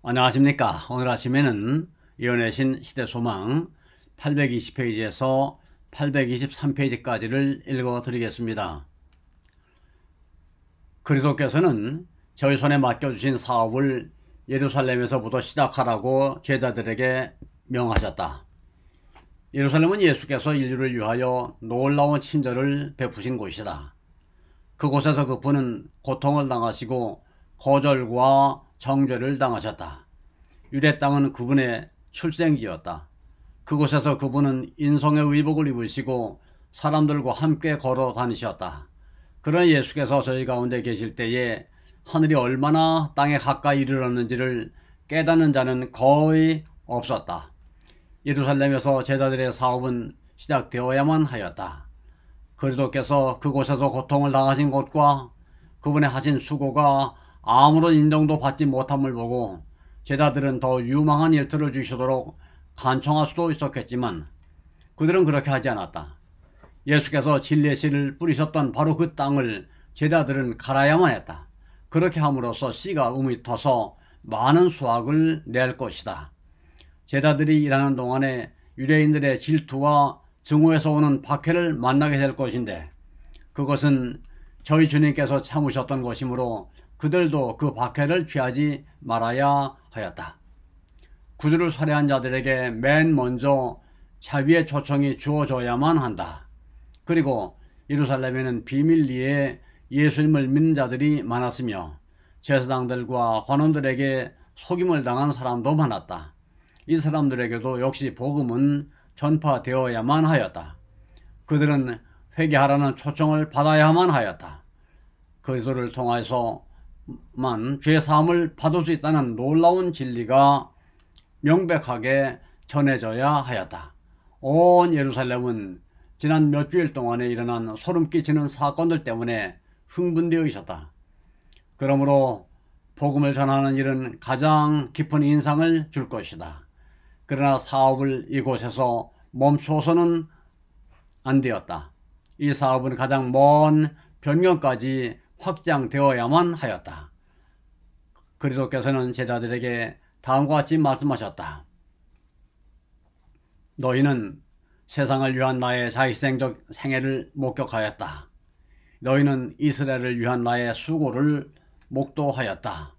안녕하십니까. 오늘 아침에는 이혼의 신 시대소망 820페이지에서 823페이지까지를 읽어드리겠습니다. 그리스도께서는 저희 손에 맡겨주신 사업을 예루살렘에서부터 시작하라고 제자들에게 명하셨다. 예루살렘은 예수께서 인류를 위하여 놀라운 친절을 베푸신 곳이다. 그곳에서 그분은 고통을 당하시고 거절과 정죄를 당하셨다. 유대 땅은 그분의 출생지였다. 그곳에서 그분은 인성의 의복을 입으시고 사람들과 함께 걸어 다니셨다. 그런 예수께서 저희 가운데 계실 때에 하늘이 얼마나 땅에 가까이 이르렀는지를 깨닫는 자는 거의 없었다. 예루살렘에서 제자들의 사업은 시작되어야만 하였다. 그리스도께서 그곳에서 고통을 당하신 것과 그분의 하신 수고가 아무런 인정도 받지 못함을 보고 제자들은 더 유망한 일터를 주시도록 간청할 수도 있었겠지만 그들은 그렇게 하지 않았다. 예수께서 진리의 씨를 뿌리셨던 바로 그 땅을 제자들은 갈아야만 했다. 그렇게 함으로써 씨가 음이 터서 많은 수확을 낼 것이다. 제자들이 일하는 동안에 유대인들의 질투와 증오에서 오는 박해를 만나게 될 것인데 그것은 저희 주님께서 참으셨던 것이므로 그들도 그 박해를 피하지 말아야 하였다. 구주를 살해한 자들에게 맨 먼저 자비의 초청이 주어져야만 한다. 그리고 예루살렘에는 비밀리에 예수님을 믿는 자들이 많았으며 제사장들과 관원들에게 속임을 당한 사람도 많았다. 이 사람들에게도 역시 복음은 전파되어야만 하였다. 그들은 회개하라는 초청을 받아야만 하였다. 그리스도를 통해서만 죄사함을 받을 수 있다는 놀라운 진리가 명백하게 전해져야 하였다. 온 예루살렘은 지난 몇 주일 동안에 일어난 소름 끼치는 사건들 때문에 흥분되어 있었다. 그러므로 복음을 전하는 일은 가장 깊은 인상을 줄 것이다. 그러나 사업을 이곳에서 멈춰서는 안 되었다. 이 사업은 가장 먼 변경까지 확장되어야만 하였다. 그리스도께서는 제자들에게 다음과 같이 말씀하셨다. 너희는 세상을 위한 나의 자희생적 생애를 목격하였다. 너희는 이스라엘을 위한 나의 수고를 목도하였다.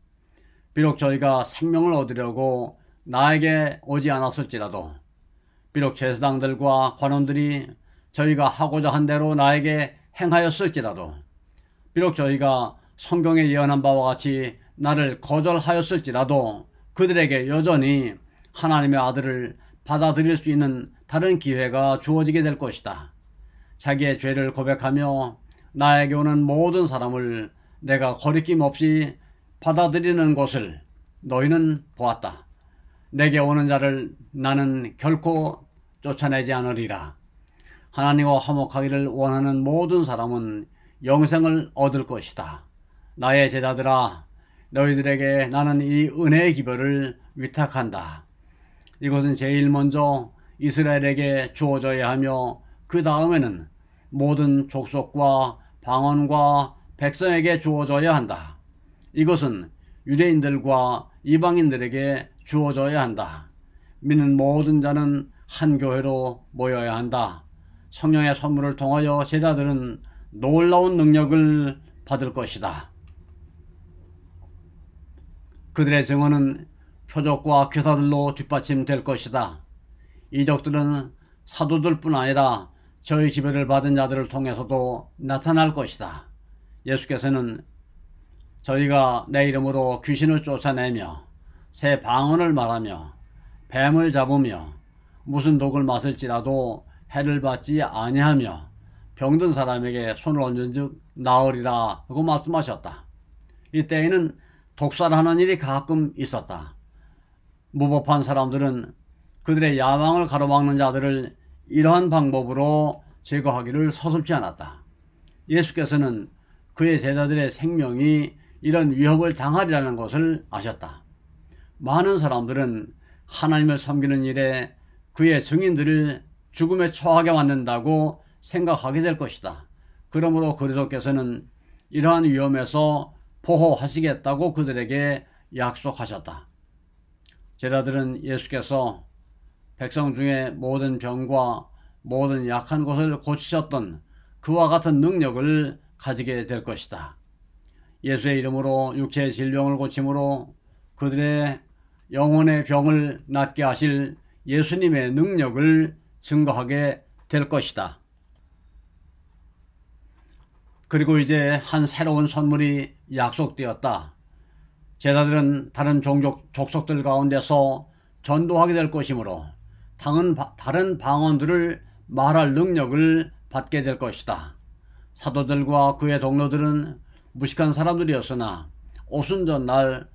비록 저희가 생명을 얻으려고 나에게 오지 않았을지라도 비록 제사장들과 관원들이 저희가 하고자 한 대로 나에게 행하였을지라도 비록 저희가 성경에 예언한 바와 같이 나를 거절하였을지라도 그들에게 여전히 하나님의 아들을 받아들일 수 있는 다른 기회가 주어지게 될 것이다. 자기의 죄를 고백하며 나에게 오는 모든 사람을 내가 거리낌 없이 받아들이는 것을 너희는 보았다. 내게 오는 자를 나는 결코 쫓아내지 않으리라. 하나님과 화목하기를 원하는 모든 사람은 영생을 얻을 것이다. 나의 제자들아, 너희들에게 나는 이 은혜의 기별을 위탁한다. 이것은 제일 먼저 이스라엘에게 주어져야 하며 그 다음에는 모든 족속과 방언과 백성에게 주어져야 한다. 이것은 유대인들과 이방인들에게 주어져야 한다. 믿는 모든 자는 한 교회로 모여야 한다. 성령의 선물을 통하여 제자들은 놀라운 능력을 받을 것이다. 그들의 증언은 표적과 기사들로 뒷받침될 것이다. 이적들은 사도들 뿐 아니라 저희 기별을 받은 자들을 통해서도 나타날 것이다. 예수께서는 저희가 내 이름으로 귀신을 쫓아내며 새 방언을 말하며 뱀을 잡으며 무슨 독을 마실지라도 해를 받지 아니하며 병든 사람에게 손을 얹은즉 나으리라 하고 말씀하셨다. 이때에는 독살하는 일이 가끔 있었다. 무법한 사람들은 그들의 야망을 가로막는 자들을 이러한 방법으로 제거하기를 서슴지 않았다. 예수께서는 그의 제자들의 생명이 이런 위협을 당하리라는 것을 아셨다. 많은 사람들은 하나님을 섬기는 일에 그의 증인들을 죽음에 처하게 만든다고 생각하게 될 것이다. 그러므로 그리스도께서는 이러한 위험에서 보호하시겠다고 그들에게 약속하셨다. 제자들은 예수께서 백성 중에 모든 병과 모든 약한 곳을 고치셨던 그와 같은 능력을 가지게 될 것이다. 예수의 이름으로 육체의 질병을 고침으로 그들의 영혼의 병을 낫게 하실 예수님의 능력을 증거하게 될 것이다. 그리고 이제 한 새로운 선물이 약속되었다. 제자들은 다른 족속들 가운데서 전도하게 될 것이므로 다른 방언들을 말할 능력을 받게 될 것이다. 사도들과 그의 동료들은 무식한 사람들이었으나 오순절날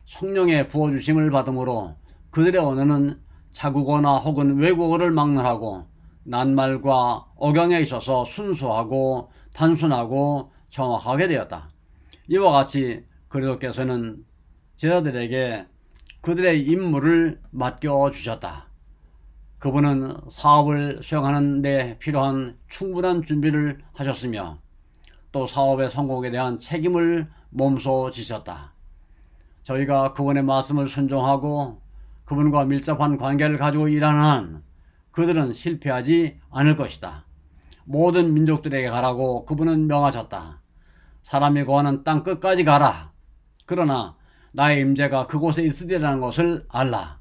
성령의 부어주심을 받음으로 그들의 언어는 자국어나 혹은 외국어를 막론하고 낱말과 억양에 있어서 순수하고 단순하고 정확하게 되었다. 이와 같이 그리스도께서는 제자들에게 그들의 임무를 맡겨주셨다. 그분은 사업을 수행하는 데 필요한 충분한 준비를 하셨으며 또 사업의 성공에 대한 책임을 몸소 지셨다. 저희가 그분의 말씀을 순종하고 그분과 밀접한 관계를 가지고 일하는 한 그들은 실패하지 않을 것이다. 모든 민족들에게 가라고 그분은 명하셨다. 사람이 거하는 땅 끝까지 가라. 그러나 나의 임재가 그곳에 있으리라는 것을 알라.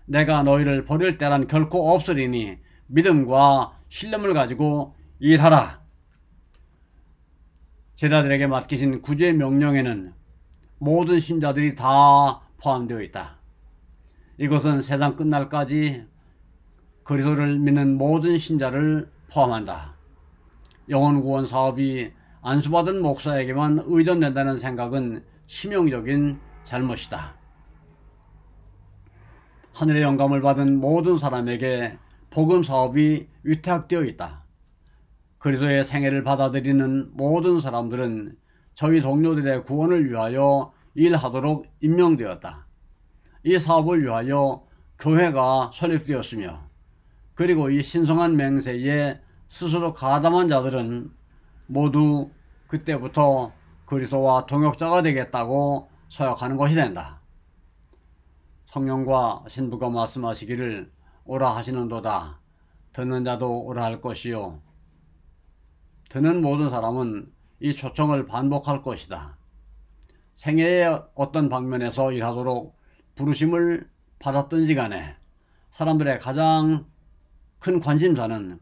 내가 너희를 버릴 때란 결코 없으리니 믿음과 신념을 가지고 일하라. 제자들에게 맡기신 구주의 명령에는 모든 신자들이 다 포함되어 있다. 이것은 세상 끝날까지 그리스도를 믿는 모든 신자를 포함한다. 영혼구원 사업이 안수받은 목사에게만 의존된다는 생각은 치명적인 잘못이다. 하늘의 영감을 받은 모든 사람에게 복음 사업이 위탁되어 있다. 그리스도의 생애를 받아들이는 모든 사람들은 저희 동료들의 구원을 위하여 일하도록 임명되었다. 이 사업을 위하여 교회가 설립되었으며 그리고 이 신성한 맹세에 스스로 가담한 자들은 모두 그때부터 그리스도와 동역자가 되겠다고 서약하는 것이 된다. 성령과 신부가 말씀하시기를 오라 하시는도다. 듣는 자도 오라 할 것이요. 듣는 모든 사람은 이 초청을 반복할 것이다. 생애의 어떤 방면에서 일하도록 부르심을 받았든지 간에 사람들의 가장 큰 관심사는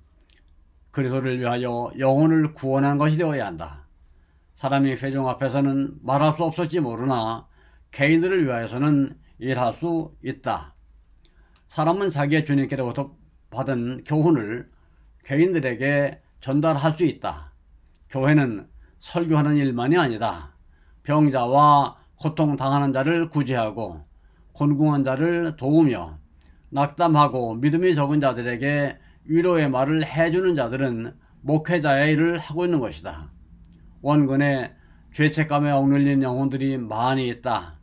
그리스도를 위하여 영혼을 구원하는 것이 되어야 한다. 사람이 회중 앞에서는 말할 수 없을지 모르나 개인들을 위하여서는 일할 수 있다. 사람은 자기의 주님께로부터 받은 교훈을 개인들에게 전달할 수 있다. 교회는 설교하는 일만이 아니다. 병자와 고통당하는 자를 구제하고 곤궁한 자를 도우며 낙담하고 믿음이 적은 자들에게 위로의 말을 해주는 자들은 목회자의 일을 하고 있는 것이다. 원근에 죄책감에 억눌린 영혼들이 많이 있다.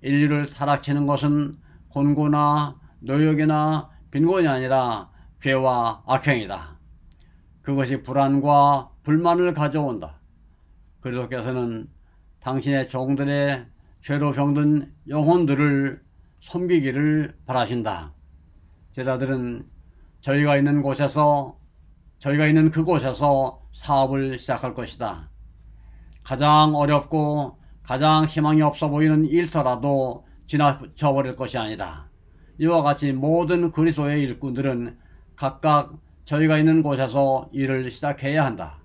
인류를 타락치는 것은 곤고나 노역이나 빈곤이 아니라 죄와 악행이다. 그것이 불안과 불만을 가져온다. 그리스도께서는 당신의 종들의 죄로 병든 영혼들을 섬기기를 바라신다. 제자들은 저희가 있는 그곳에서 사업을 시작할 것이다. 가장 어렵고 가장 희망이 없어 보이는 일터라도 지나쳐버릴 것이 아니다. 이와 같이 모든 그리스도의 일꾼들은 각각 저희가 있는 곳에서 일을 시작해야 한다.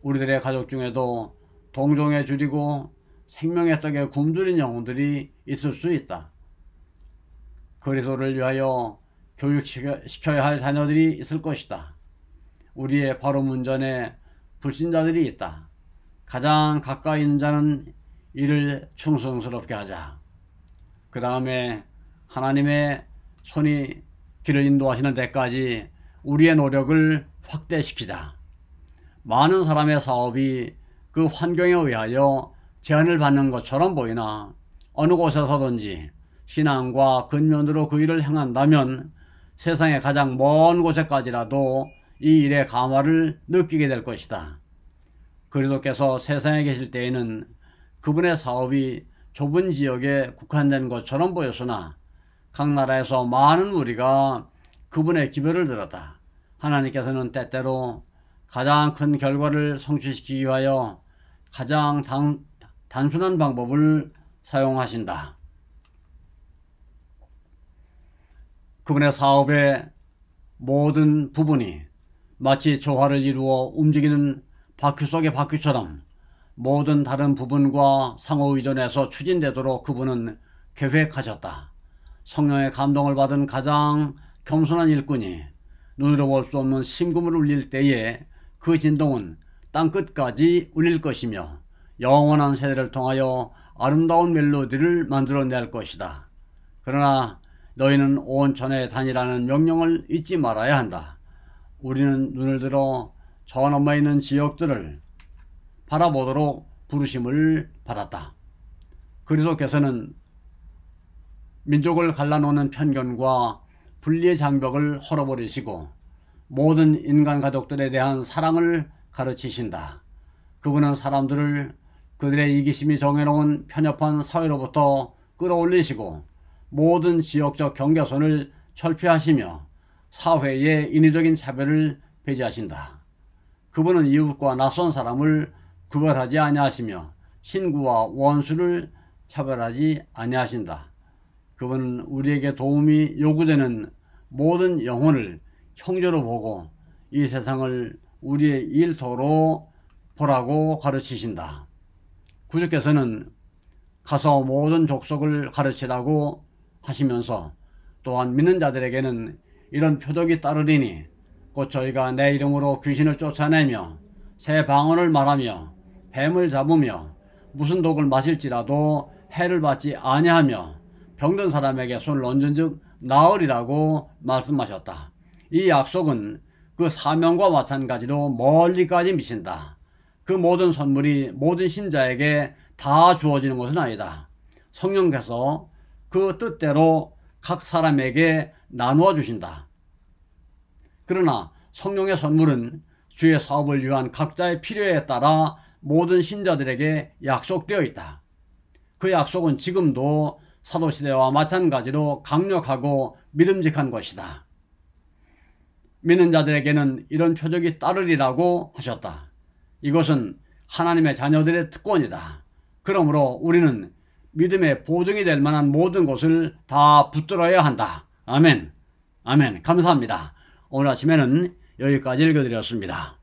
우리들의 가족 중에도 동종에 줄이고 생명의 떡에 굶주린 영혼들이 있을 수 있다. 그리스도를 위하여 교육시켜야 할 자녀들이 있을 것이다. 우리의 바로 문전에 불신자들이 있다. 가장 가까이 있는 자는 이를 충성스럽게 하자. 그 다음에 하나님의 손이 길을 인도하시는 데까지 우리의 노력을 확대시키자. 많은 사람의 사업이 그 환경에 의하여 제한을 받는 것처럼 보이나 어느 곳에서든지 신앙과 근면으로 그 일을 행한다면 세상의 가장 먼 곳에까지라도 이 일의 감화를 느끼게 될 것이다. 그리스도께서 세상에 계실 때에는 그분의 사업이 좁은 지역에 국한된 것처럼 보였으나 각 나라에서 많은 무리가 그분의 기별을 들었다. 하나님께서는 때때로 가장 큰 결과를 성취시키기 위하여 가장 단순한 방법을 사용하신다. 그분의 사업의 모든 부분이 마치 조화를 이루어 움직이는 바퀴 속의 바퀴처럼 모든 다른 부분과 상호의존해서 추진되도록 그분은 계획하셨다. 성령의 감동을 받은 가장 겸손한 일꾼이 눈으로 볼 수 없는 심금을 울릴 때에 그 진동은 땅끝까지 울릴 것이며 영원한 세대를 통하여 아름다운 멜로디를 만들어낼 것이다. 그러나 너희는 온천에 다니라는 명령을 잊지 말아야 한다. 우리는 눈을 들어 저 너머에 있는 지역들을 바라보도록 부르심을 받았다. 그리스도께서는 민족을 갈라놓는 편견과 분리의 장벽을 헐어버리시고 모든 인간 가족들에 대한 사랑을 가르치신다. 그분은 사람들을 그들의 이기심이 정해놓은 편협한 사회로부터 끌어올리시고 모든 지역적 경계선을 철폐하시며 사회의 인위적인 차별을 배제하신다. 그분은 이웃과 낯선 사람을 구별하지 아니하시며 친구와 원수를 차별하지 아니하신다. 그분은 우리에게 도움이 요구되는 모든 영혼을 형제로 보고 이 세상을 우리의 일터로 보라고 가르치신다. 구주께서는 가서 모든 족속을 가르치라고 하시면서 또한 믿는 자들에게는 이런 표적이 따르리니 곧 저희가 내 이름으로 귀신을 쫓아내며 새 방언을 말하며 뱀을 잡으며 무슨 독을 마실지라도 해를 받지 아니하며 병든 사람에게 손을 얹은 즉 나으리라고 말씀하셨다. 이 약속은 그 사명과 마찬가지로 멀리까지 미친다. 그 모든 선물이 모든 신자에게 다 주어지는 것은 아니다. 성령께서 그 뜻대로 각 사람에게 나누어 주신다. 그러나 성령의 선물은 주의 사업을 위한 각자의 필요에 따라 모든 신자들에게 약속되어 있다. 그 약속은 지금도 사도시대와 마찬가지로 강력하고 믿음직한 것이다. 믿는 자들에게는 이런 표적이 따르리라고 하셨다. 이것은 하나님의 자녀들의 특권이다. 그러므로 우리는 믿음의 보증이 될 만한 모든 것을 다 붙들어야 한다. 아멘. 아멘. 감사합니다. 오늘 아침에는 여기까지 읽어드렸습니다.